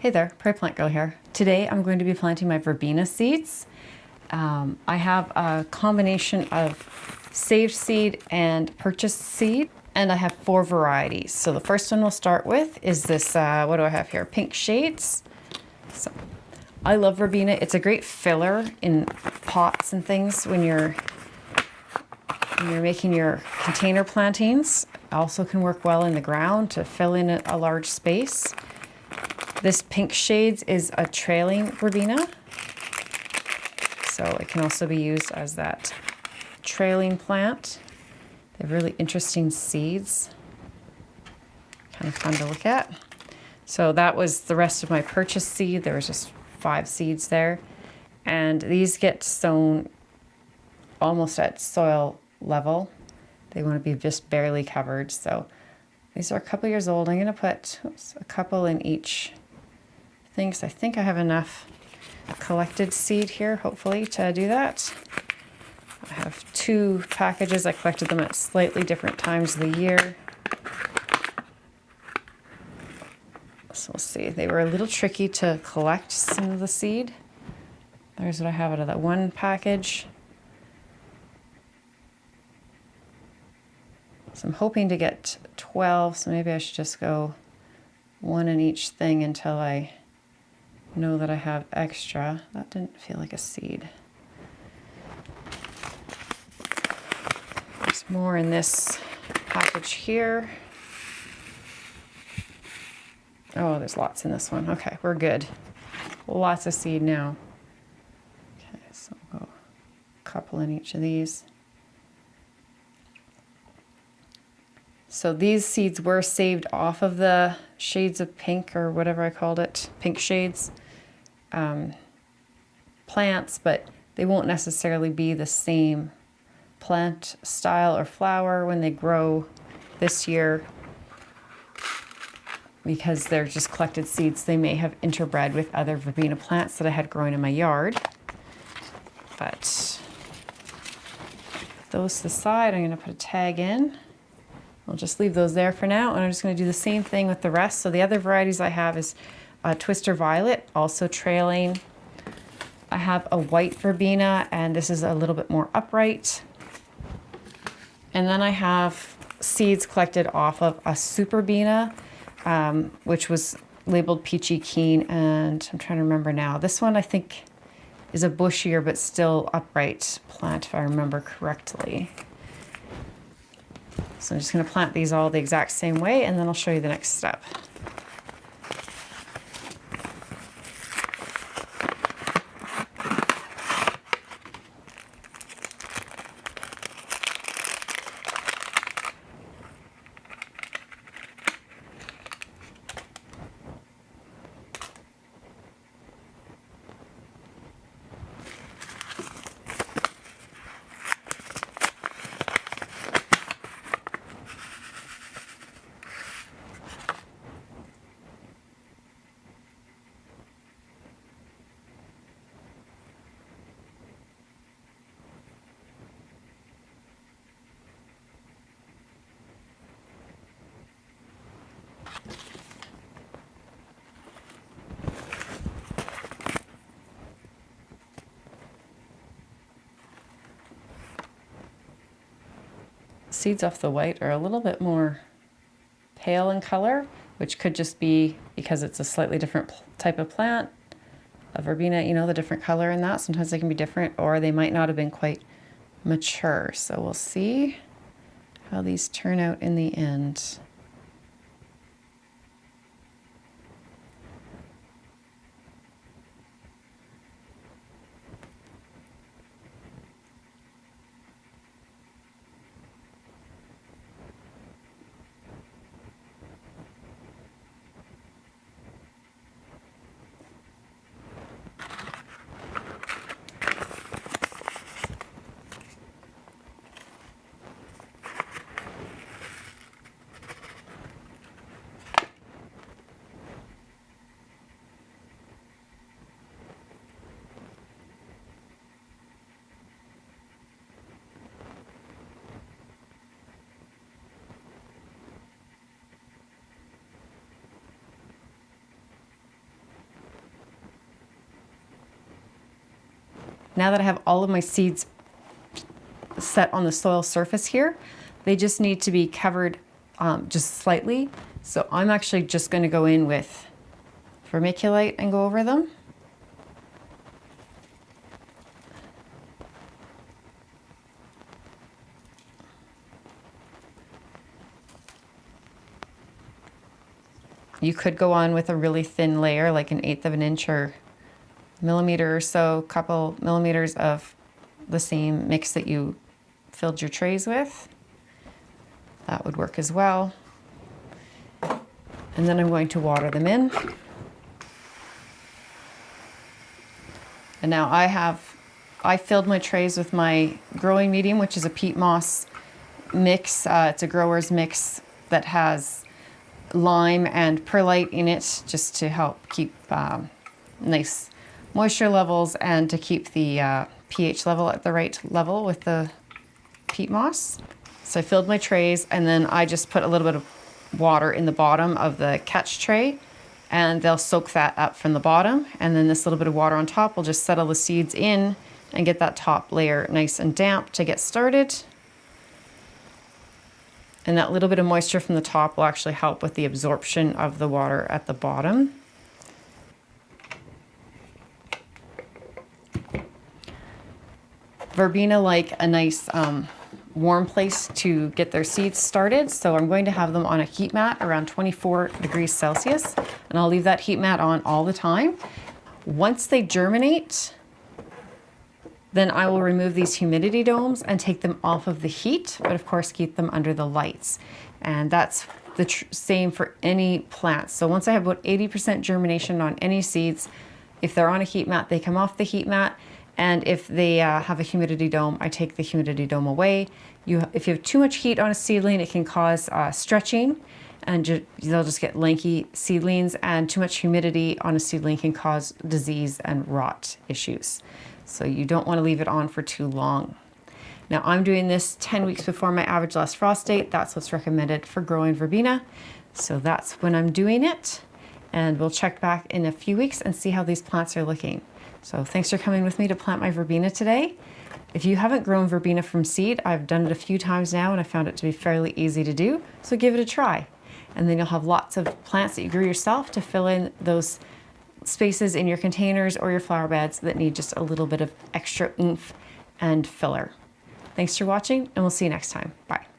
Hey there, Prairie Plant Girl here. Today I'm going to be planting my verbena seeds. I have a combination of saved seed and purchased seed, and I have 4 varieties. So the first one we'll start with is this, what do I have here? Pink shades. So I love verbena. It's a great filler in pots and things when you're making your container plantings. Also can work well in the ground to fill in a large space. This pink shades is a trailing verbena, so it can also be used as that trailing plant. They have really interesting seeds, kind of fun to look at. So that was the rest of my purchased seed. There was just 5 seeds there, and these get sown almost at soil level. They want to be just barely covered, so these are a couple years old. I'm going to put a couple in each thing, because I think I have enough collected seed here, hopefully, to do that. I have 2 packages. I collected them at slightly different times of the year. So we'll see. They were a little tricky to collect some of the seed. There's what I have out of that one package. So I'm hoping to get 12, so maybe I should just go 1 in each thing until I know that I have extra. That didn't feel like a seed. There's more in this package here. Oh, there's lots in this one. Okay, we're good. Lots of seed now. Okay, so I'll go a couple in each of these. So these seeds were saved off of the shades of pink, or whatever I called it, pink shades plants, but they won't necessarily be the same plant style or flower when they grow this year, because they're just collected seeds. They may have interbred with other verbena plants that I had growing in my yard. But those to the side, I'm going to put a tag in. I'll just leave those there for now, and I'm just going to do the same thing with the rest. So the other varieties I have is Twister Violet, also trailing. I have a white verbena, and this is a little bit more upright. And then I have seeds collected off of a Superbena, which was labeled Peachy Keen, and I'm trying to remember now. This one I think is a bushier but still upright plant, if I remember correctly. So I'm just going to plant these all the exact same way, and then I'll show you the next step. Seeds off the white are a little bit more pale in color, which could just be because it's a slightly different type of plant, a verbena, you know, the different color in that. Sometimes they can be different, or they might not have been quite mature. So we'll see how these turn out in the end. Now that I have all of my seeds set on the soil surface here, they just need to be covered just slightly. So I'm actually just going to go in with vermiculite and go over them. You could go on with a really thin layer, like 1/8 of an inch or millimeter or so, couple millimeters of the same mix that you filled your trays with. That would work as well. And then I'm going to water them in. And now I filled my trays with my growing medium, which is a peat moss mix. It's a grower's mix that has lime and perlite in it, just to help keep nice moisture levels and to keep the pH level at the right level with the peat moss. So I filled my trays, and then I just put a little bit of water in the bottom of the catch tray, and they'll soak that up from the bottom, and then this little bit of water on top will just settle the seeds in and get that top layer nice and damp to get started. And that little bit of moisture from the top will actually help with the absorption of the water at the bottom. Verbena like a nice warm place to get their seeds started, so I'm going to have them on a heat mat around 24 degrees Celsius, and I'll leave that heat mat on all the time. Once they germinate, then I will remove these humidity domes and take them off of the heat, but of course keep them under the lights. And that's the same for any plant. So once I have about 80% germination on any seeds, if they're on a heat mat, they come off the heat mat. And if they have a humidity dome, I take the humidity dome away. If you have too much heat on a seedling, it can cause stretching, and they'll just get lanky seedlings, and too much humidity on a seedling can cause disease and rot issues. So you don't want to leave it on for too long. Now I'm doing this 10 weeks before my average last frost date. That's what's recommended for growing verbena. So that's when I'm doing it. And we'll check back in a few weeks and see how these plants are looking. So thanks for coming with me to plant my verbena today. If you haven't grown verbena from seed, I've done it a few times now and I found it to be fairly easy to do. So give it a try. And then you'll have lots of plants that you grew yourself to fill in those spaces in your containers or your flower beds that need just a little bit of extra oomph and filler. Thanks for watching, and we'll see you next time. Bye.